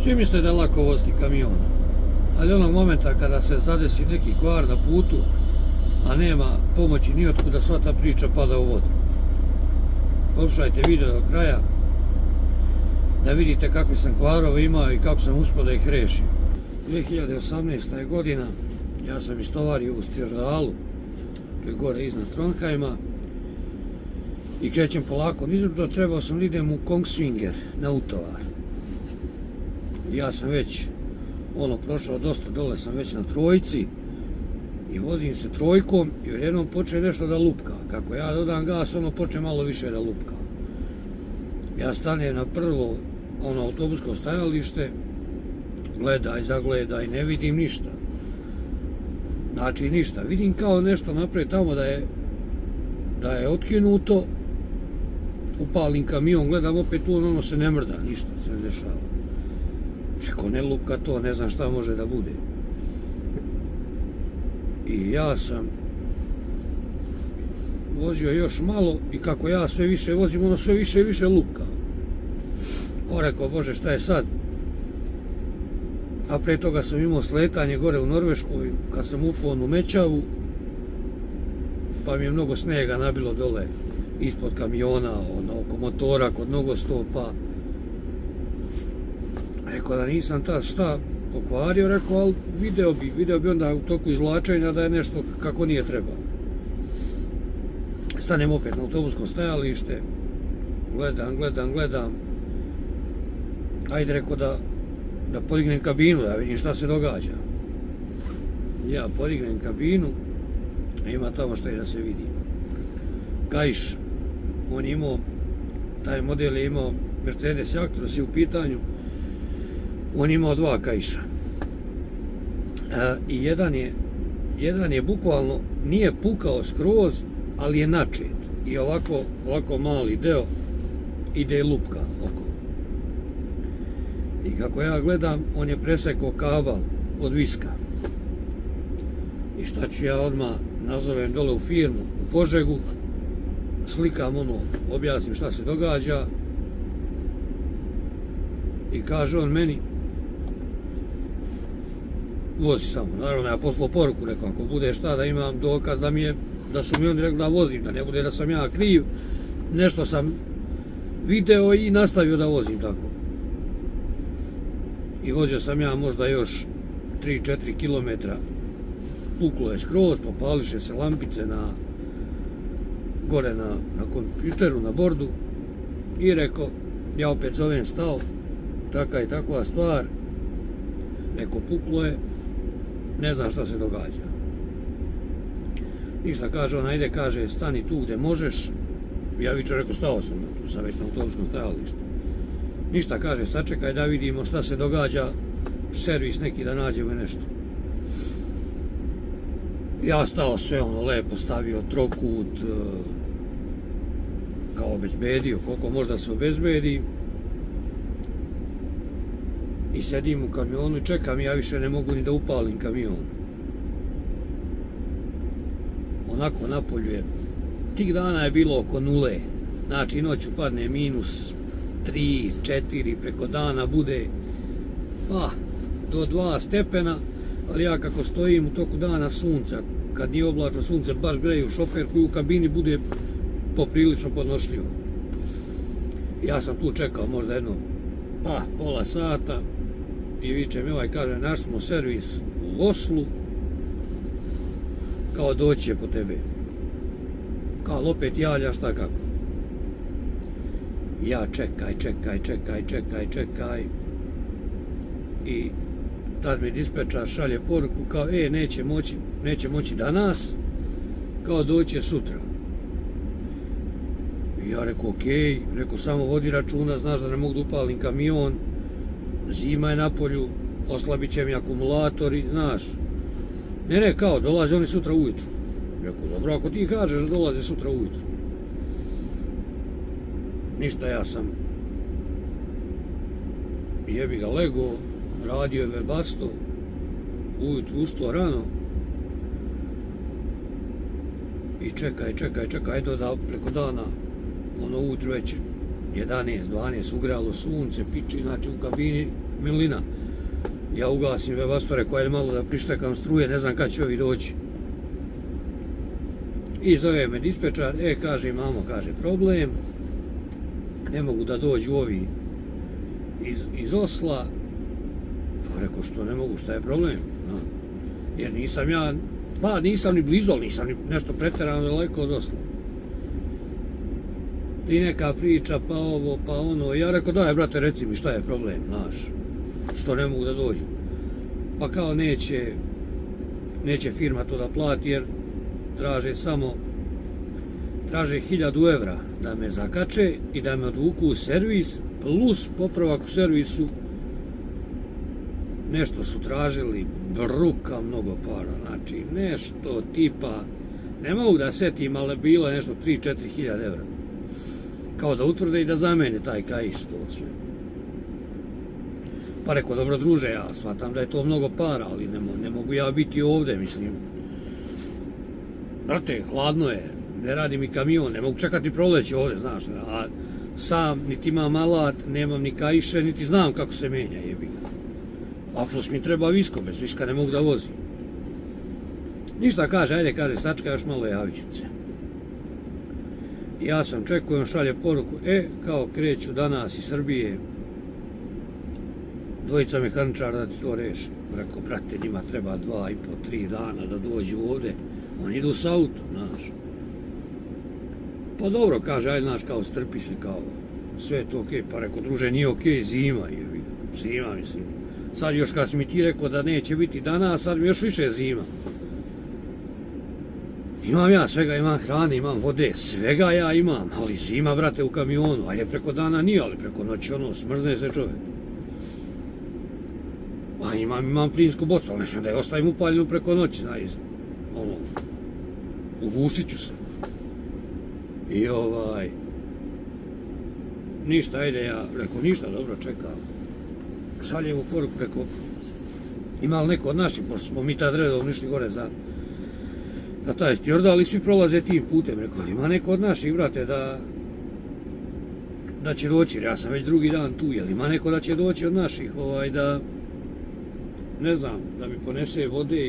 Svi misle da je lako voziti kamion, ali onog momenta kada se zadesi neki kvar na putu, a nema pomoći ni otkuda, sva ta priča pada u vodu. Poslušajte video do kraja, da vidite kakve sam kvarove imao i kako sam uspio da ih rešim. 2018. je godina, ja sam istovario u Stjerdal, to je gore iznad Trondheima, i krećem polako nizbrdo, trebao sam da idem u Kongsvinger na utovar. Ja sam već prošao dosta, dole sam već na trojci i vozim se trojkom i jednom počne nešto da lupka. Kako ja dodam gas, počne malo više da lupka. Ja stanem na prvo autobusko stajalište, zagledaj, ne vidim ništa. Znači ništa, vidim kao nešto napred tamo da je otkinuto, upalim kamion, gledam opet tu, ono se ne mrda, ništa se ne dešava. Čeko ne lupka to, ne znam šta može da bude. I ja sam vozio još malo i kako ja sve više vozim, ono sve više i više lupka. Rekao, Bože, šta je sad? A pre toga sam imao sletanje gore u Norveškoj, kad sam upao u Mećavu, pa mi je mnogo snega nabilo dole ispod kamiona, oko motora, kod nogostopa. Rekao da nisam tad šta pokvario, rekao, ali video bi onda u toku izvlačenja da je nešto kako nije trebalo. Stanem opet na autobusko stajalište, gledam. Ajde, rekao da podignem kabinu, da vidim šta se događa. Ja podignem kabinu, a ima tamo što je da se vidi. Kaiš, on je imao, taj model je imao Mercedes Actros je u pitanju, on je imao dva kaiša. I jedan je bukvalno, nije pukao skroz, ali je načet. I ovako mali deo ide lupka okolo. I kako ja gledam, on je presekao kabal od viska. I šta ću ja odmah nazovem dole u firmu, u Požegu, slikam objasnim šta se događa i kaže on meni, vozi samo. Naravno, ja poslao poruku, rekao, ako bude šta da imam dokaz da su mi oni rekli da vozim, da ne bude da sam ja kriv, nešto sam video i nastavio da vozim tako. I vozio sam ja možda još 3-4 km, puklo je skroz, popališe se lampice gore na kompjuteru, na bordu, i rekao, ja opet zovem, stao, taka i takva stvar, rekao, puklo je, ne znam šta se događa. Ništa, kaže on, ajde, kaže, stani tu gde možeš. Ja vičer, rekao, stao sam, tu sam već na autobuskom stajalištu. Ništa, kaže, sačekaj da vidimo šta se događa, servis neki da nađemo nešto. Ja stao sve lepo, stavio trokut, kao obezbedio, koliko možda se obezbedi. I sedim u kamionu i čekam, ja više ne mogu ni da upalim kamion. Onako napolju je, tih dana je bilo oko nule, znači noću padne minus 3, 4, preko dana bude do 2 stepena, ali ja kako stojim u toku dana sunca, kad nije oblačno sunce, baš greju šoferku i u kabini bude poprilično podnošljivo. Ja sam tu čekao možda jedno pola sata i viče mi kaže, naš smo servis u Oslu, kao doći će po tebe. Kao opet javlja šta kako. Ja čekaj. I tad mi dispečar šalje poruku kao, neće moći danas, kao doći će sutra. I ja rekao, okej, rekao, samo vodi računa, znaš da ne mogu da upalim kamion, zima je na polju, oslabit će mi akumulatori, znaš. Ne, kao, dolaze oni sutra ujutru. Rekao, dobro, ako ti kažeš da dolaze sutra ujutru. Ništa, ja sam jebi ga lego, radio je webasto, ujutru ustao rano i čekaj, da preko dana, ujutru već 11, 12, ugralo sunce, piči, znači u kabini milina. Ja ugasim Webastore koja je malo da prištekam struje, ne znam kad će ovi doći. I zove me dispečar, kaže mamo, kaže problem, ne mogu da dođu ovi iz Osla. Pa rekao što ne mogu, šta je problem? No. Jer nisam ja, pa nisam ni blizu, ali nisam ni nešto pretjerano daleko od Osla. I neka priča, pa ovo, pa ono. Ja rekao, daj brate, reci mi šta je problem, znaš, što ne mogu da dođu. Pa kao neće firma to da plati jer traže 1000 evra da me zakače i da me odvuku u servis, plus popravak u servisu. Nešto su tražili, bruka mnogo para, znači nešto tipa, ne mogu da setim, ali bilo je nešto 3-4 hiljade evra. Kao da utvrde i da zamene taj kaiš, to sve. Pa rekao, dobro druže, ja shvatam da je to mnogo para, ali ne mogu ja biti ovdje, mislim. Brate, hladno je, ne radi mi kamion, ne mogu čekati proleće ovdje, znaš, a sam niti imam alat, nemam ni kaiše, niti znam kako se menja, jebi. A plus mi treba visko, bez viska ne mogu da vozim. Ništa kaže, ajde, kaže, sačka još malo, javit ću se. Ja sam čekao, on šalje poruku, kao kreću danas iz Srbije, dvojica mehaničara da ti to reši. Rekao, brate, njima treba 2,5-3 dana da dođu ovdje, oni idu s autom, znaš. Pa dobro, kaže, ajde, znaš, kao strpi se, kao, sve je to okej. Pa rekao, druže, nije okej, zima, jebi ga, zima, mislim. Sad još kad si mi ti rekao da neće biti danas, sad mi još više zima. Imam ja svega, imam hrane, imam vode, svega ja imam, ali zima, brate, u kamionu. Ajde, preko dana nije, ali preko noći, ono, smrzne se čovjek. A imam plinsku bocu, ali nešto da je ostavim upaljenu preko noći, znaš, ono, ugušit ću se. I ništa, ajde, ja rekao, ništa, dobro, čekam. Šaljem u poruku, rekao, ima li neko od naših, pošto smo mi tad redovno išli gore za taj stjorda, ali svi prolaze tim putem, rekao, ima neko od naših, brate, da će doći, ja sam već drugi dan tu, jel ima neko da će doći od naših, da, ne znam, da mi ponese vode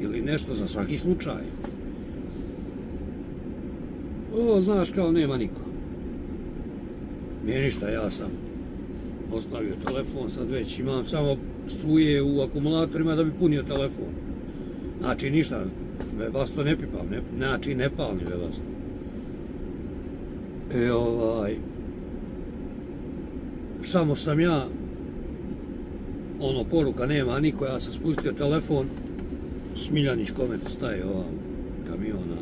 ili nešto za svaki slučaj. Znaš, kao nema niko. Nije ništa, ja sam ostavio telefon, sad već imam samo struje u akumulatorima da bi punio telefon. Znači ništa, Webasto ne pipam, znači ne palim Webasto. Samo sam ja, poruka nema niko, ja sam spustio telefon, Smiljanić Komet staje kamiona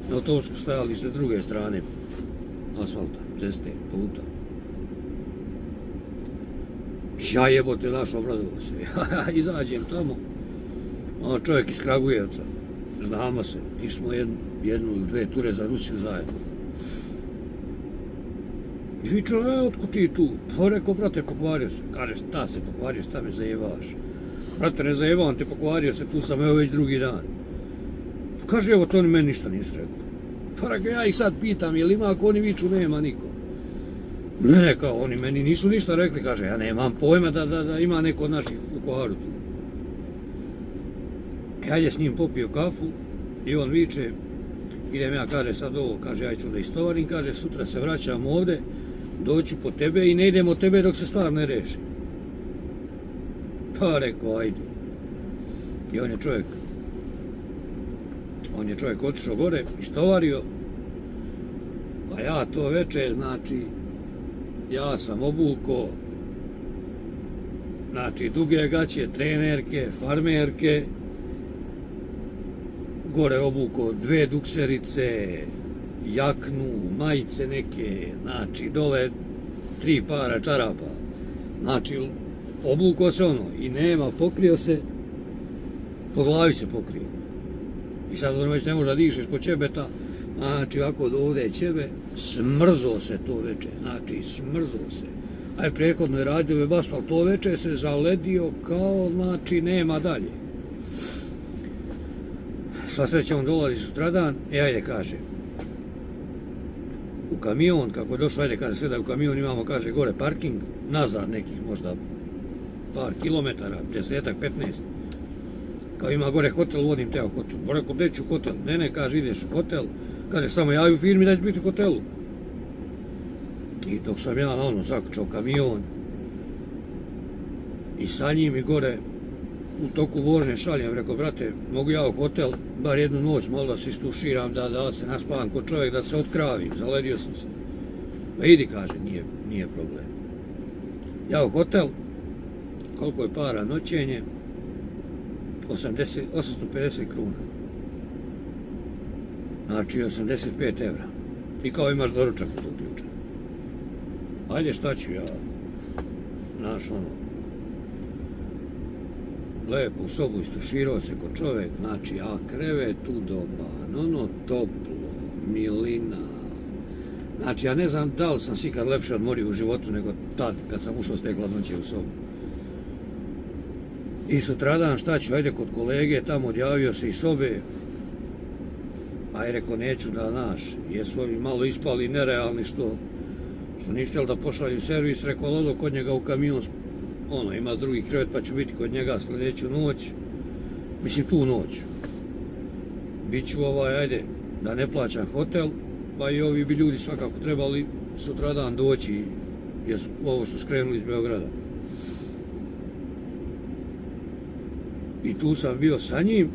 na autobusku stajalište s druge strane asfalta, ceste, puta. Ja jebote, naš obradovao se, ja izađem tamo, čovjek iz Kragujevca, znamo se, išli smo jednu ili dve ture za Rusiju zajedno. I vičeo, otkud ti tu? Pa rekao, brate, pokvario se. Kaže, šta se pokvario, šta me zajevaš? Brate, ne zajevam te, pokvario se, tu sam evo već drugi dan. Pa kaže, evo, to oni meni ništa nisu rekli. Pa rekao, ja ih sad pitam, jel ima, ako oni viču, nema niko. Ne, kao, oni meni nisu ništa rekli, kaže, ja nemam pojma da ima neko od naših u Kovaru tu. Ja je s njim popio kafu i on viče, idem ja, kaže, sad ovo, kaže, ja ću da istovarim, kaže, sutra se vraćam ovde, doću po tebe i ne idem od tebe dok se stvar ne reši. Pa rekao, ajde. I on je čovjek otišao gore, istovario, a ja to veče, znači, ja sam obuko, znači, duge gaće, trenerke, farmerke, gore obuko 2 dukserice, jaknu, majice neke, znači, dole 3 para čarapa, znači, obuko se i nema, pokrio se, po glavi se pokrio. I sad on već ne može da dišeš po ćebeta, znači, ovako do ovdje je ćebe, smrzo se to veče, znači, smrzo se. A je prethodno je radio Webasto, ali to veče se zaledio kao, znači, nema dalje. Sva sreća on dolazi sutradan, ajde, kaže, u kamion, kako je došao, ajde, kaže, sve da u kamion imamo, kaže, gore parking, nazad nekih možda par kilometara, 10-15. Kao ima gore hotel, vodim te u hotel. Rekao, gdje ću hotel? Ne, kaže, ideš u hotel. Kaže, samo javi u firmi da će biti u hotelu. I dok sam ja na ono zakučao kamion i sa njim i gore u toku vožnje šaljem, rekao, brate, mogu ja u hotel bar jednu noć, malo da se istuširam, da se naspavam kod čovjek, da se otkravim, zaledio sam se. Pa idi, kaže, nije problem. Ja u hotel, koliko je para noćenje? 850 kruna. Znači 85 evra. I kao imaš doručak u to uključen. Ajde, šta ću ja? Znaš, ono, lepo u sobu istuširao se kod čovjek, znači, a krevet udoban, ono toplo, milina. Znači, ja ne znam da li sam si ikad lepše odmorio u životu nego tad kad sam ušao s te hladnoće u sobu. I sutradan šta ću, ajde kod kolege, tamo odjavio se iz sobe, a je rekao neću da naš, jesu ovi malo ispali nerealni što nisu htjeli da pošalju servis, rekao ali odo kod njega u kamion, ono, ima drugi krevet pa ću biti kod njega sljedeću noć, mislim tu noć. Biću ajde, da ne plaćam hotel, pa i ovi bi ljudi svakako trebali sutradan doći, jesu ovo što skrenuli iz Beograda. I tu sam bio sa njim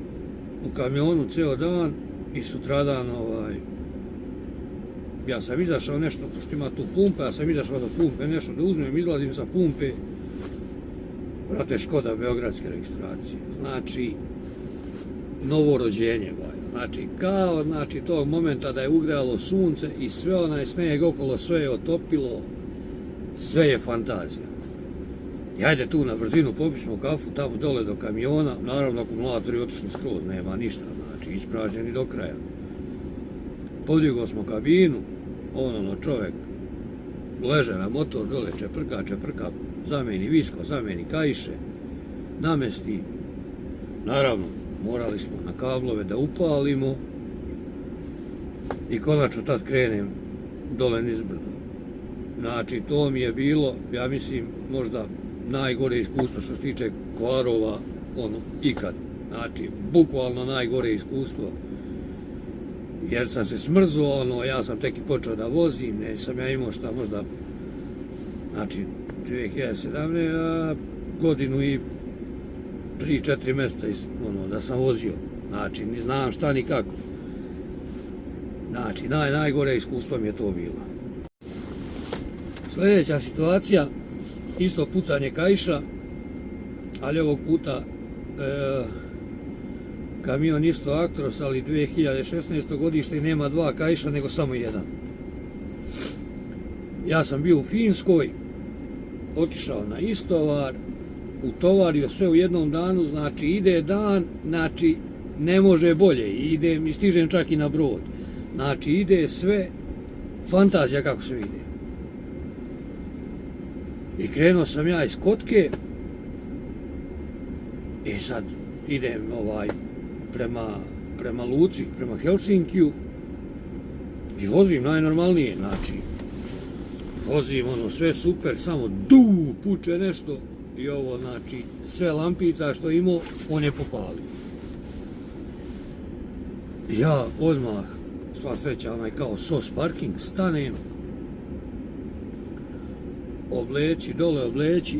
u kamionu ceo dan i sutradan ja sam izašao nešto, pošto ima tu pumpa, ja sam izašao do pumpe nešto da uzmem, izlazim sa pumpe, vrate Škoda beogradske registracije, znači novo rođenje, znači kao tog momenta da je ugrejalo sunce i sve onaj snijeg okolo, sve je otopilo, sve je fantazija. I ajde tu na brzinu popišemo kafu tamo dole do kamiona, naravno akumulatori otišli skroz, nema ništa, znači ispražnjeni do kraja. Podigao smo kabinu, čovjek leže na motor, dole čeprka, zameni visko, zameni kaiše, namesti. Naravno, morali smo na kablove da upalimo i konačno tad krenem dole nizbrdo. Znači, to mi je bilo, ja mislim, možda najgore iskustvo što se tiče kvarova, ikad. Znači, bukvalno najgore iskustvo. Jer sam se smrzao, ja sam tek i počeo da vozim, nisam ja imao šta možda, znači, 2017, godinu i 3-4 mjeseca, da sam vozio. Znači, ne znam šta ni kako. Znači, najgore iskustvo mi je to bilo. Sljedeća situacija, isto pucanje kaiša, ali ovog puta kamion isto Actros, ali 2016. godište i nema dva kaiša, nego samo jedan. Ja sam bio u Finskoj, otišao na istovar, utovario sve u jednom danu, znači ide dan, znači ne može bolje, idem i stižem čak i na brod. Znači ide sve, fantazija kako se ide. I krenuo sam ja iz Kotke i sad idem prema Luci, prema Helsinkiju i vozim najnormalnije, znači vozim sve super, samo puče nešto i znači sve lampica što imao, on je popalio. Ja odmah, sva sreća, kao SOS parking, stanem, obleći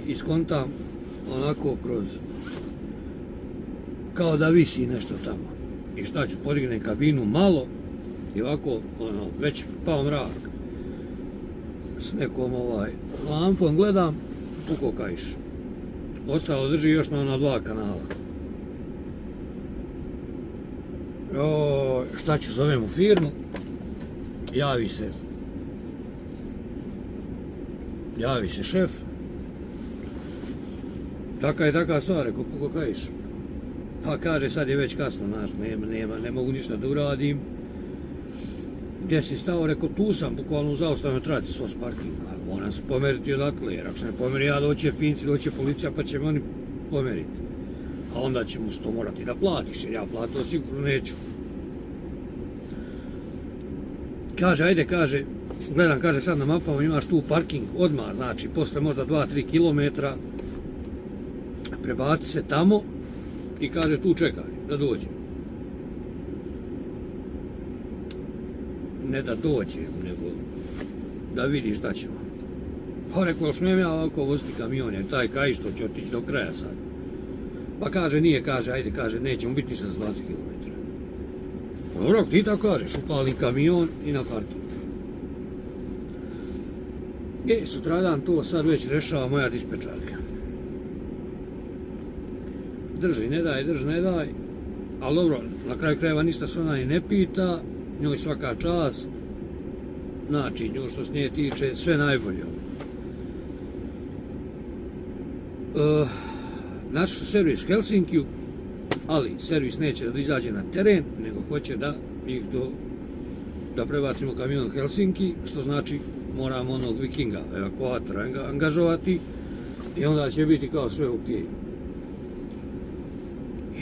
i skontam onako kroz, kao da visi nešto tamo. I šta ću, podignem kabinu malo i ovako, već pao mrak. S nekom lampom gledam, pukao kaiš. Ostalo drži još na dva kanala. Šta ću, zovem u firmu, javi se šef, taka stvar, rekao, pukao kaiš. Pa kaže, sad je već kasno, znaš, ne mogu ništa da uradim. Gdje si stao, rekao, tu sam, bukvalno u zaustavnoj traci SOS parking. Moram se pomeriti odatle, jer ako se ne pomeri ja, doće Finci, doće policija, pa će me oni pomeriti. A onda će mu što morati da platiš, jer ja platio sigurno neću. Kaže, ajde, Gledam, kaže sad na mapama imaš tu parking odmah, znači posle možda 2-3 km prebaci se tamo i kaže tu čekaj da dođe. Ne da dođe, nego da vidiš šta ćemo. Pa rekao, jel smijem ja ovako voziti kamion, jer taj Kajiš to će otići do kraja sad. Pa kaže, nije, kaže, ajde, kaže, nećemo biti ništa za 20 km. Dobro, ti tako kažeš, upalim kamion i na parking. Sutradan to sad već rešava moja dispečarka. Drži, ne daj, ali dobro, na kraju krajeva ništa se ona i ne pita, njoj svaka čast, znači nju što s nje tiče sve najbolje. Našli su servis Helsinkiju, ali servis neće da izađe na teren, nego hoće da prebacimo kamion u Helsinki, što znači moramo onog vikinga, evakuatora angažovati i onda će biti kao sve ok.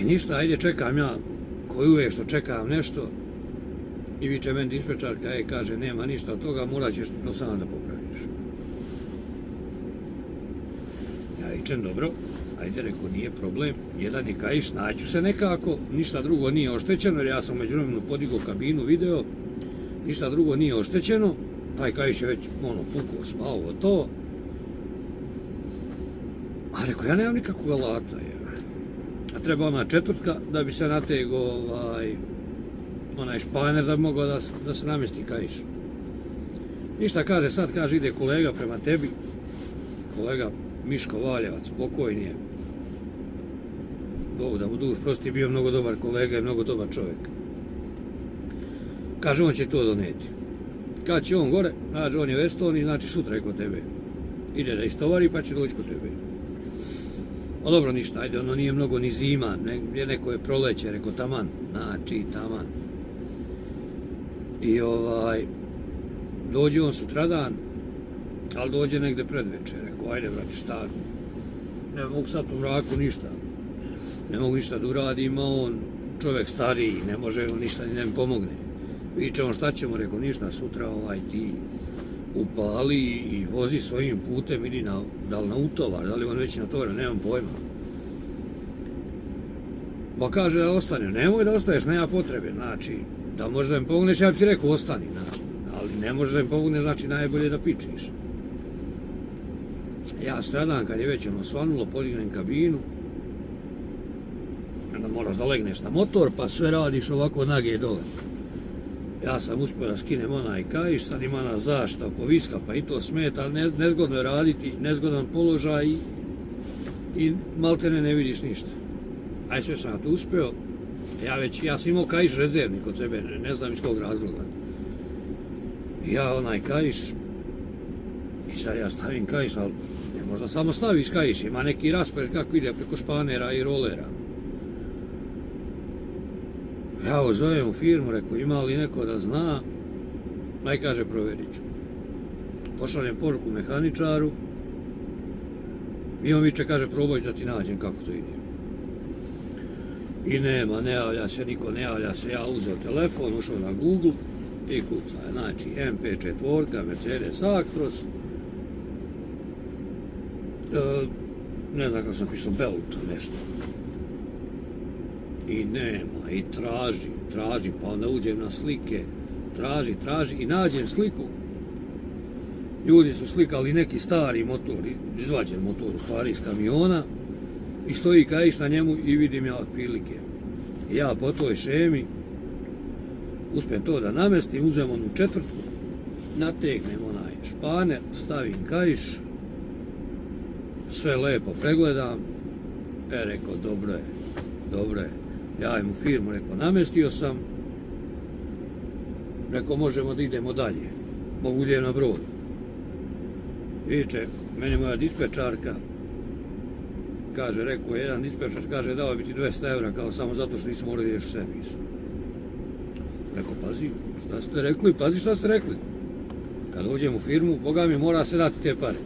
I ništa, ajde čekam ja, koji uvijek što čekam nešto i viče meni dispečarka, kaže nema ništa od toga, morat ćeš to sam da popraviš. Ja vičem dobro, ajde reko nije problem, jedan je Kajiš, naću se nekako, ništa drugo nije oštećeno jer ja sam međuvremenu podigao kabinu, video, ništa drugo nije oštećeno, taj Kajiš je već pukao, spao to. A reko, ja nemam nikakvog alata, a treba ona četvrtka da bi se nategao onaj španer da bi mogao da se namesti Kajiš. Ništa, kaže, sad kaže ide kolega prema tebi, kolega Miško Valjevac, pokojni je. Bog da mu duš prosti, bio mnogo dobar kolega i mnogo dobar čovjek. Kaže, on će to doneti. Kad će on gore, kaže, on je u Estoniji, znači sutra je kod tebe. Ide da istovari pa će doći kod tebe. O dobro, ništa, ajde, ono nije mnogo ni zima, neko je proleće, reko taman, znači taman. I dođe on sutradan, ali dođe negde predveče, reko, ajde, brate, šta, ne mogu sad u mraku ništa, ne mogu ništa da uradim, a on čovjek stariji, ne može on ništa, ni ne mi pomogne. Viče on, šta ćemo, reko, ništa, sutra ti upali i vozi svojim putem, idi da li na utovar, da li on već na tovar, nemam pojma. Pa kaže da ostane, nemoj da ostaješ, nema potrebe, znači, da možda da mi pomogneš, ja bi ti rekao ostani, znači, ali ne može da mi pomogneš, znači najbolje da pičiš. Ja stradam kad je već svanulo, podignem kabinu, onda moraš da legneš na motor, pa sve radiš ovako nage dole. Ja sam uspio da skinem onaj Kajiš, sad ima ona zašta oko viska, pa i to smeta, nezgodno je raditi, nezgodan položaj i maltene ne vidiš ništa. Aj sve sam ja to uspio, ja sam imao Kajiš rezervni kod sebe, ne znam iz kog razloga. Ja onaj Kajiš, i sad ja stavim Kajiš, ali ne možda samo staviš Kajiš, ima neki raspored kako ide preko španera i rolera. Ja zovem u firmu, rekao, ima li neko da zna, aj kaže, provjerit ću. Pošaljem poruku mehaničaru i on viče, kaže, probaj da ti nađem kako to ide. I nema, ne javlja se, niko ne javlja se, ja uzeo telefon, ušao na Google i kucaj, znači MP4, Mercedes Actros, ne znam kako sam pisao, Belt, nešto. I nema, i traži, pa onda uđem na slike, traži i nađem sliku. Ljudi su slikali neki stari motor, izvađen motor u stvari iz kamiona i stoji Kajiš na njemu i vidim ja otprilike. Ja po toj šemi uspijem to da namestim, uzmem onu četvrtku, nategnem onaj španer, stavim Kajiš, sve lepo pregledam, rekao, dobro je. Ja im u firmu rekao, namestio sam, rekao, možemo da idemo dalje, mogu idem na brod. Viče, meni moja dispečarka, kaže, rekao, jedan dispečar, kaže, dao bi ti 200 € kao samo zato što nisam morao ideš u servis. Rekao, pazi, šta ste rekli? Kad dođem u firmu, Boga mi mora se dati te pare.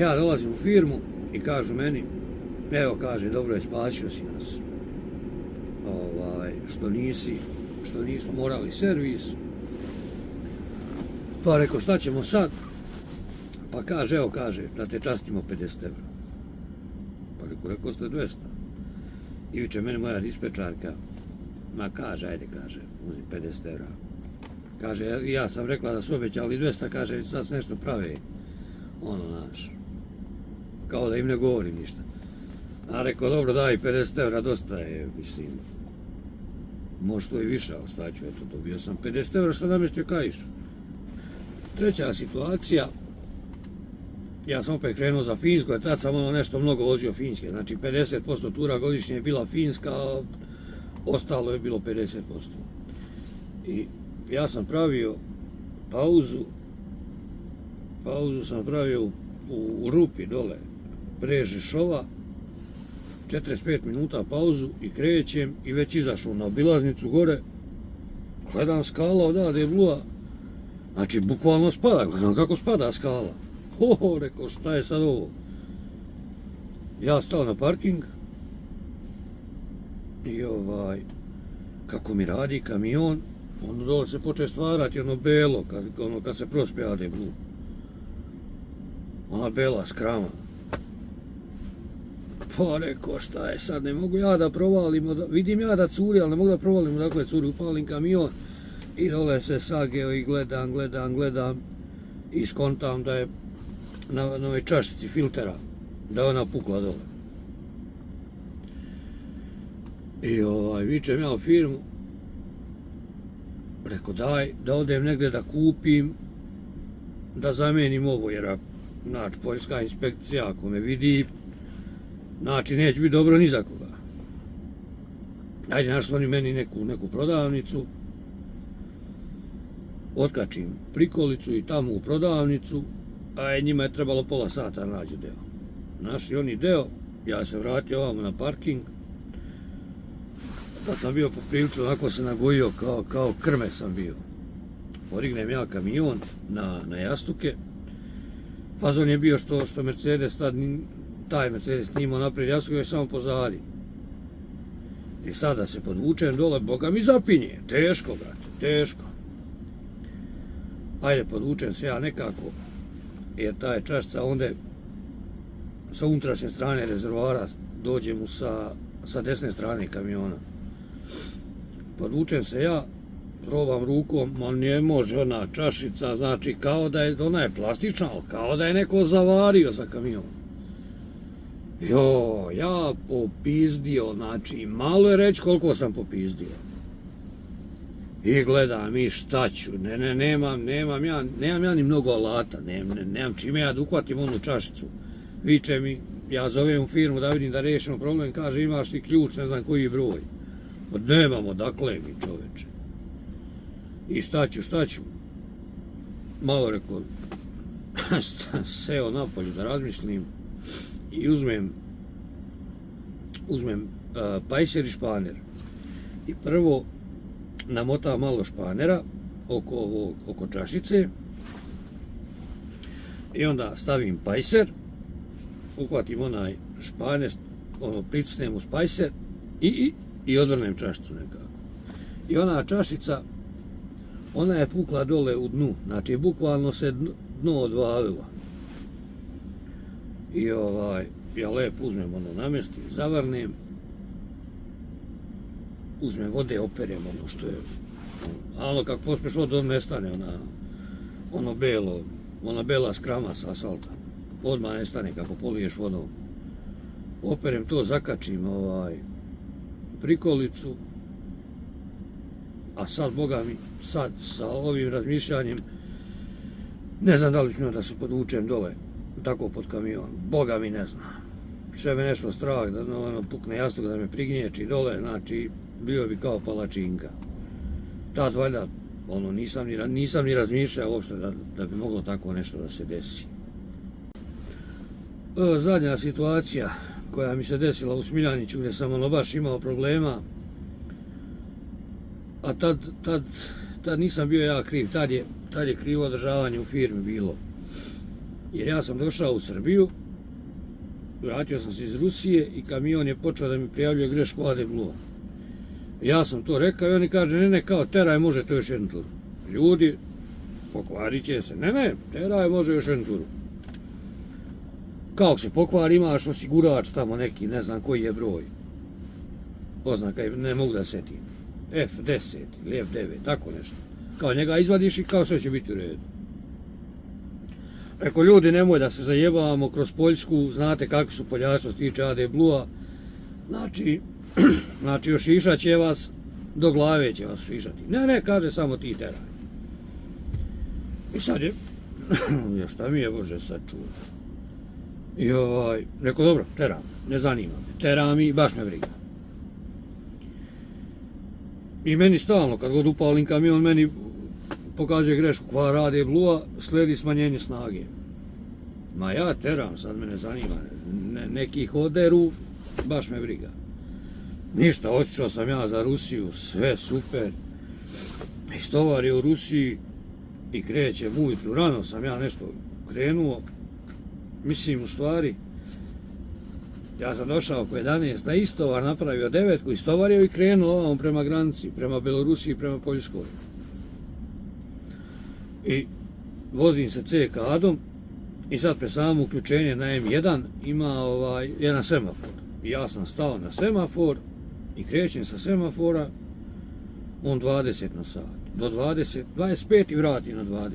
Ja dolazim u firmu i kažu meni, evo, kaže, dobro je, spasio si nas. Što nismo morali servis, Pa rekao, šta ćemo sad? Pa kaže, evo kaže, da te častimo 50 €. Pa rekao ste 200. I viče meni moja dispečarka, ma kaže, ajde kaže, uzmi 50 €. Kaže, ja sam rekla da su obećali 200, kaže, sad se nešto prave, ono naš, kao da im ne govorim ništa. A rekao, dobro, daj 50 € dosta je, mislim, može to i više, ali šta ću, eto, dobio sam 50 €, sad namestio kaiš. Treća situacija, ja sam opet krenuo za Finsku, jer tad sam nešto mnogo vozio Finske, znači 50% tura godišnje je bila Finska, a ostalo je bilo 50%. I ja sam pravio pauzu sam pravio u Rupi dole, Breže Šova, 45 minuta pauzu i krećem i već izašao na obilaznicu gore, gledam skala odavde je Blua, znači bukvalno spada, gledam kako spada skala. Rekao, šta je sad ovo? Ja stao na parking i kako mi radi kamion, onda dole se počne stvarati ono belo, kad se prospije AD Blue. Ona bela skrama. Pa rekao, šta je sad, ne mogu ja da provalim, vidim ja da curi, ali ne mogu da provalim odakle curi, upalim kamion i dole se sageo i gledam i skontam da je na ovoj čašici filtera, da je ona pukla dole. I vičem ja u firmu, rekao daj da odem negdje da kupim, da zamenim ovo, jer znači poljska inspekcija ako me vidi, znači neće biti dobro ni za koga. Ajde, našli oni meni neku prodavnicu, otkačim prikolicu i tamo u prodavnicu, a njima je trebalo pola sata da nađu deo. Našli oni deo, ja se vratio ovamo na parking, tad sam bio poprilično, onako se nagojio, kao krme sam bio. Porignem ja kamion na jastuke, fazon je bio što Mercedes tad, taj Mercedes nije imao naprijed jastuke, je samo pozadi. I sada se podvučem dole, boga mi zapinje, teško brate, teško. Ajde, podvučem se ja nekako, jer ta je čašica onda sa unutrašnje strane rezervoara dođe mu sa desne strane kamiona. Podvučem se ja, probam rukom, ma ne može ona čašica, znači kao da je, ona je plastična, ali kao da je neko zavario za kamion. Ja popizdio, znači malo je reći koliko sam popizdio. I gledam i šta ću, nemam ja ni mnogo alata, nemam čime ja da uhvatim onu čašicu. Viče mi, ja zovem u firmu da vidim da rešimo problem, kaže imaš ti ključ, ne znam koji broj. Nemamo, dakle mi čoveče. I šta ću? Malo rekao, seo napolju da razmišljam i uzmem pajser i španer. I prvo namotam malo španera oko čašice i onda stavim pajser, uhvatim onaj španer, pritisnem uz pajser i odvrnem čašicu nekako. I ona čašica, ona je pukla dole u dnu, znači bukvalno se dno odvalilo. I ja lepo uzmem namestim, zavrnem, uzmem vode, operem ono što je, a ono kako pospeš vodu nestane ona bela skrama s asfalta, odmah nestane kako poliješ vodom. Operem to, zakačim prikolicu, a sad, boga mi, sad sa ovim razmišljanjem, ne znam da li ću da se podvučem dole, tako pod kamion, boga mi ne znam. Sve me nešto strah da pukne jastuk, da me prignječi dole, znači bio bi kao palačinka. Tad valjda, nisam ni razmišljao uopšte da bi moglo tako nešto da se desi. Zadnja situacija koja mi se desila u Smiljaniću, gdje sam baš imao problema, a tad nisam bio ja kriv, tad je krivo održavanje u firmi bilo. Jer ja sam došao u Srbiju, vratio sam se iz Rusije i kamion je počeo da mi prijavljuje grešku AD Blue. Ja sam to rekao i oni kaže, ne, kao teraj, može to još jednu turu. Ljudi, pokvarit će se. Ne, teraj može još jednu turu. Kako se pokvari, imaš osigurač tamo neki, ne znam koji je broj. Oznaka, ne mogu da setim. F10 ili F9, tako nešto. Kao njega izvadiš i kao sve će biti u redu. Reko, ljudi, nemoj da se zajebavamo kroz Poljsku, znate kakvi su Poljaci što se tiče AD Blue-a. Znači, ošišat će vas, do glave će vas ošišati. Ne, kaže, samo ti teraj. I sad je, šta mi je, Bože, sad čuo. I reko, dobro, teram, ne zanima me, teram i baš me briga. I meni stalno, kad god upalim kamion, meni pokazuje grešku koja radi Blue-a, slijedi smanjenje snage. Ma ja teram, sad me ne zanima, nekih oderu, baš me briga. Ništa, otišao sam ja za Rusiju, sve super. Istovario u Rusiji i krećem ujutru, rano sam ja nešto krenuo. Mislim, u stvari, ja sam došao oko 11 na istovar, napravio 9, istovario i krenuo ovom prema granici, prema Belorusiji i prema Poljskoj. I vozim se C-kadom i sad pre samo uključenje na M1 ima jedan semafor. I ja sam stao na semafor i krećem sa semafora, on 20 na sat, do 25 i vratim na 20.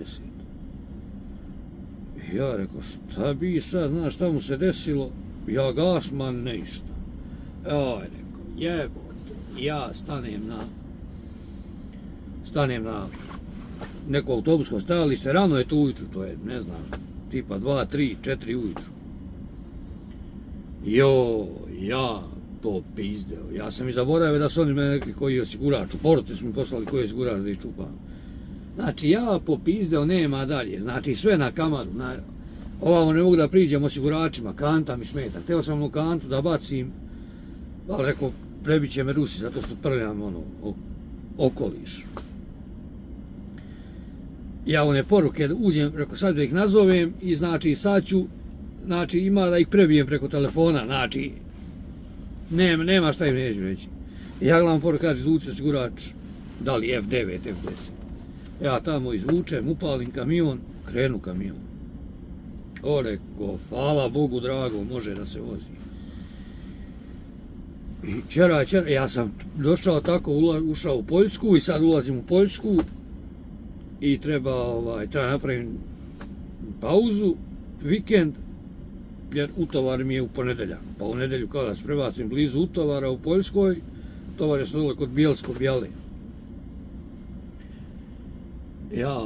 I ja rekao, šta bi sad, znaš šta mu se desilo? Ja gas, man, ništa. Rekao, jebote, ja stanem na neko autobusko stajalište, rano je to ujutru, to je, ne znam, tipa 2, 3, 4 ujutru. Ja popizdeo. Ja sam i zaboravio da su oni mene rekli koji je osigurač. U poruci su mi poslali koji je osigurač da iščupam. Znači, ja popizdeo, nema dalje. Znači, sve na kamaru. Ovamo ne mogu da priđem osiguračima, kanta mi smeta. Hteo sam u kantu da bacim, ali rekao, prebit će me Rusi, zato što prljam okoliš. Ja one poruke uđem, rekao, sad da ih nazovem i znači sad ću, znači ima da ih prebijem preko telefona, znači nema šta im neću reći. Ja gledam poruku, kaže, izvuci osigurač, da li F9, F10. Ja tamo izvučem, upalim kamion, krenu kamion. Rekao, hvala Bogu drago, može da se vozi. I čera, ja sam došao tako, ušao u Poljsku i sad ulazim u Poljsku i treba napraviti pauzu, vikend, jer utovar mi je u ponedeljak. Pa u nedelju kada se prebacim blizu utovara u Poljskoj, utovar je se dole kod Bijelsko-Bjale. Ja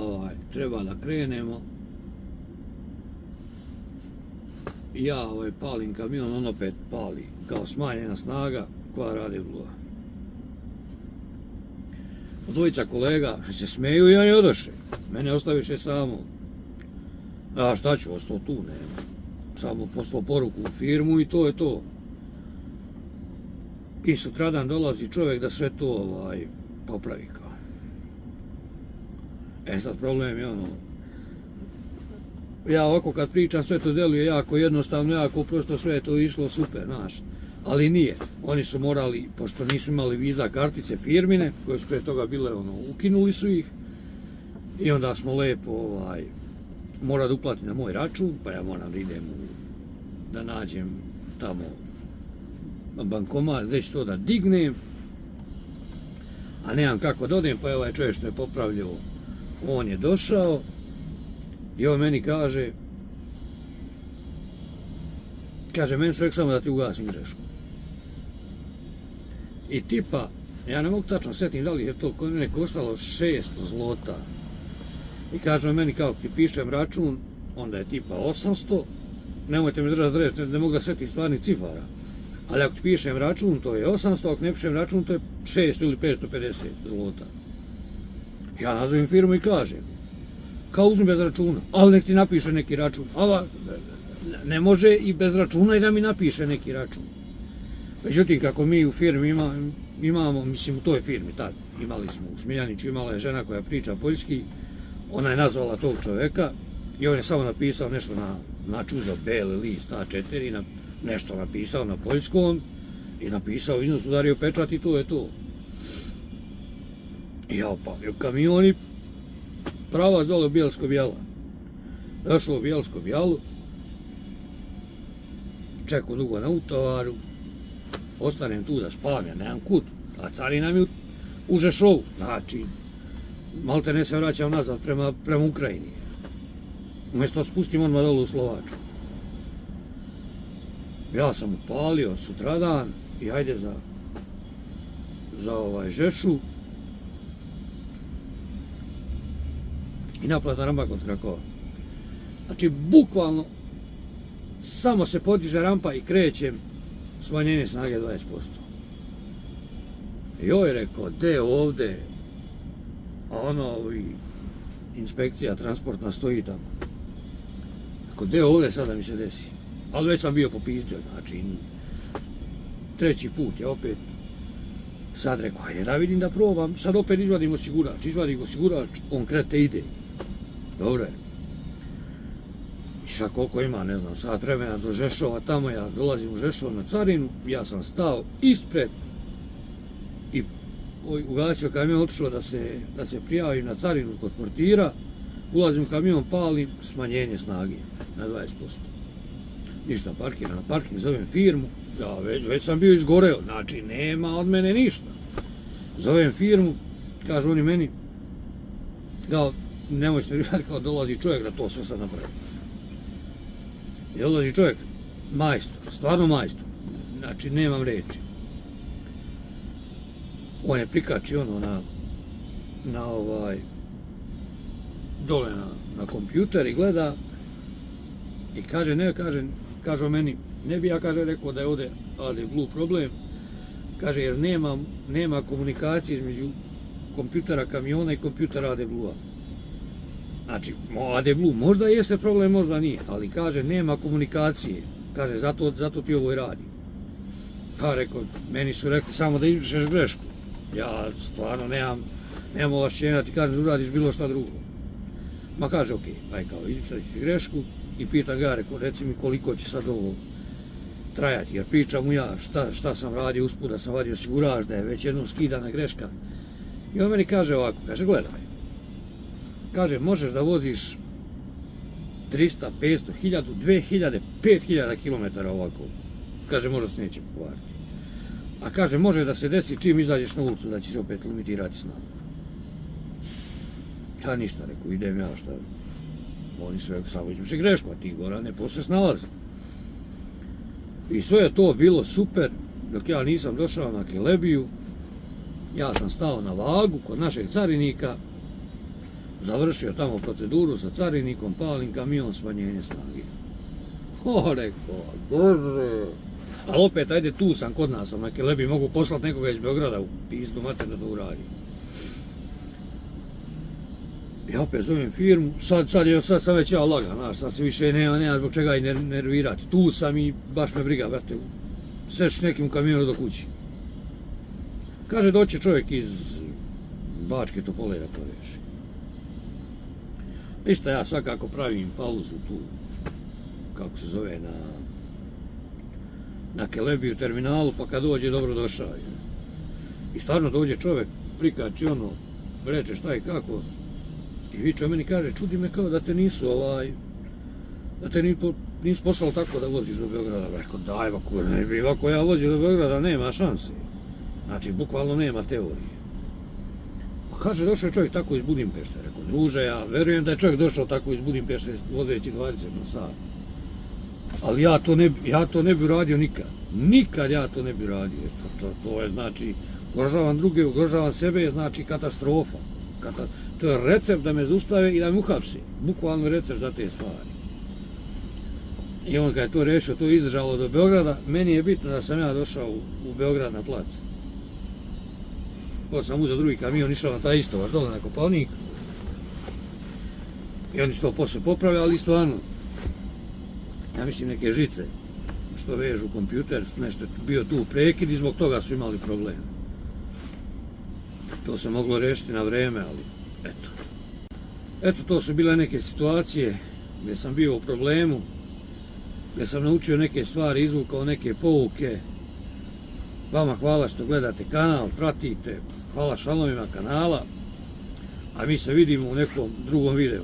treba da krenemo. Ja palim kamion, on opet pali, kao smanjena snaga koja radi Blue. Dvojica kolega se smeju i oni odoše. Mene ostaviše samo. A šta ću, ostao tu, nema. Samo poslao poruku u firmu i to je to. I sutradan dolazi čovjek da sve to popravi kao. Sad problem je ja ovako kad pričam sve to deluje jako jednostavno, jako prosto sve je to išlo super, znaš. Ali nije. Oni su morali, pošto nisu imali viza kartice firmine, koje su prije toga bile, ukinuli su ih. I onda smo lepo, mora da uplati na moj račun, pa ja moram da idem da nađem tamo bankomat, već to da dignem. A nemam kako da odem, pa je ovaj čovjek što je popravljao, on je došao. I on meni kaže, meni su rekli samo da ti ugasim grešku. I tipa, ja ne mogu tačno sjetim da li je to kod mene koštalo 600 zlota. I kaže meni kako ti pišem račun, onda je tipa 800, nemojte mi držati reći, ne mogu da sjetim stvarnih cifara. Ali ako ti pišem račun, to je 800, ako ne pišem račun, to je 600 ili 550 zlota. Ja nazovem firmu i kažem, kao uzmi bez računa, ali nek ti napiše neki račun. Ne može i bez računa i da mi napiše neki račun. Međutim, kako mi u firmi imamo, mislim u toj firmi tad, imali smo u Smiljaniću, imala je žena koja priča poljski, ona je nazvala tog čoveka i on je samo napisao nešto načuzao beli list A4, nešto napisao na poljskom i napisao iznos, udario pečat i to je to. I ja opalio kamion i pravac dole u Bijelsko Bijelo. Došlo u Bijelsko Bijelo, čekao dugo na utovaru, ostanem tu da spavam, ja nemam kud, a carina mi u Žešovu, znači, malte ne se vraćam nazad prema Ukrajini. Umjesto spustim odmah dole u Slovačku. Ja sam upalio sutradan i ajde za Žešu i naplata rampa kod Krakova. Znači, bukvalno samo se podiže rampa i krećem, smanjenje snage 20%. Joj, rekao, de ovde, a ono, inspekcija transportna stoji tamo. Rekao, de ovde sada mi se desi. Ali već sam bio popizdio, znači, treći put je opet. Sad rekao, hajde da vidim da probam, sad opet izvadim osigurač, on krete ide. Dobro je. I sad koliko ima, ne znam, sat vremena do Žešova, tamo ja dolazim u Žešov na carinu, ja sam stao ispred i ugasio kamion, otišao da se prijavim na carinu kod portira, ulazim u kamion, palim, smanjenje snage na 20%. Ništa, parkiram na parking, zovem firmu, ja već sam bio izgoreo, znači nema od mene ništa. Zovem firmu, kažu oni meni, kao, nemojte vjerati, kao dolazi čovjek da to sve sad napravi. I dolazi čovjek, majstor, stvarno majstor, znači nemam reči. On je prikači ono dole na kompjuter i gleda i kaže meni, ne bi ja, kaže, rekao da je ovdje AD Blue problem, kaže, jer nema komunikacije između kompjutera kamiona i kompjutera AD Blue-a. Znači, AD Blue možda jeste problem, možda nije, ali kaže, nema komunikacije, kaže, zato ti ovo i radi. Pa rekao, meni su rekli samo da izbrišeš grešku. Ja stvarno nemam ovlašćenja da ti kažem da uradiš bilo šta drugo. Ma kaže, okej, aj kao, izbrišat ću ti grešku i pitan ga, rekao, reci mi koliko će sad ovo trajati, jer pričam mu ja šta sam radio usput, da sam vadio osigurač, da je već jednom skidana greška. I on meni kaže ovako, kaže, gledaj, kaže, možeš da voziš 300, 500, 1000, 2000, 5000 km ovako. Kaže, možda se neće pokvariti. A kaže, može da se desi čim izađeš na ulicu, da će se opet limitirati snagu. Ja ništa, rekao, idem ja, šta. Oni su rekli, samo izbriši grešku, a ti Gorane posle snalazi. I sve je to bilo super, dok ja nisam došao na Kelebiju. Ja sam stao na vagu kod našeg carinika, završio tamo proceduru sa carinikom, palim kamion, smanjenje snage. O, rekao, bože. Ali opet, ajde, tu sam kod nas, na Kelebiji, mogu poslati nekoga iz Beograda u pizdu mater da to uradi. Ja opet zovem firmu, sad sam već ja lagan, znaš, sad se više nema zbog čega i nervirati. Tu sam i baš me briga, vrte, seš nekim kamionu do kući. Kaže, doće čovjek iz Bačke Topole da to reši. Ništa, ja svakako pravim pauzu tu, kako se zove, na Kelebiju terminalu, pa kad dođe, dobro došao. I stvarno dođe čovjek, prikači ono, reče šta i kako, i viče meni, kaže, čudi me kao da te nisu nisu poslali tako da voziš do Beograda. Rekao, daj, ovako ja vozim do Beograda, nema šanse. Znači, bukvalno nema teorije. Pa kaže, došao je čovjek tako iz Budimpešte. Rekao, druže, ja verujem da je čovjek došao tako iz Budimpešte vozeći 20 na sat. Ali ja to ne bi uradio nikad. Nikad ja to ne bi uradio. To je, znači, ugrožavam druge, ugrožavam sebe, je znači katastrofa. To je recept da me zaustave i da me uhapsi. Bukvalno recept za te stvari. I on kad je to rešio, to je izdržalo do Beograda. Meni je bitno da sam ja došao u Beograd na plac. Pa sam uzeo drugi kamion, išao na taj istovar dole na Kopaonik. I oni su to posle popravili, ali stvarno, ja mislim neke žice što vežu kompjuter, nešto bio tu prekid i zbog toga su imali probleme. To se moglo rešiti na vreme, ali eto. Eto, to su bile neke situacije gdje sam bio u problemu, gdje sam naučio neke stvari, izvukao neke pouke. Vama hvala što gledate kanal, pratite, hvala članovima kanala. A mi se vidimo u nekom drugom videu.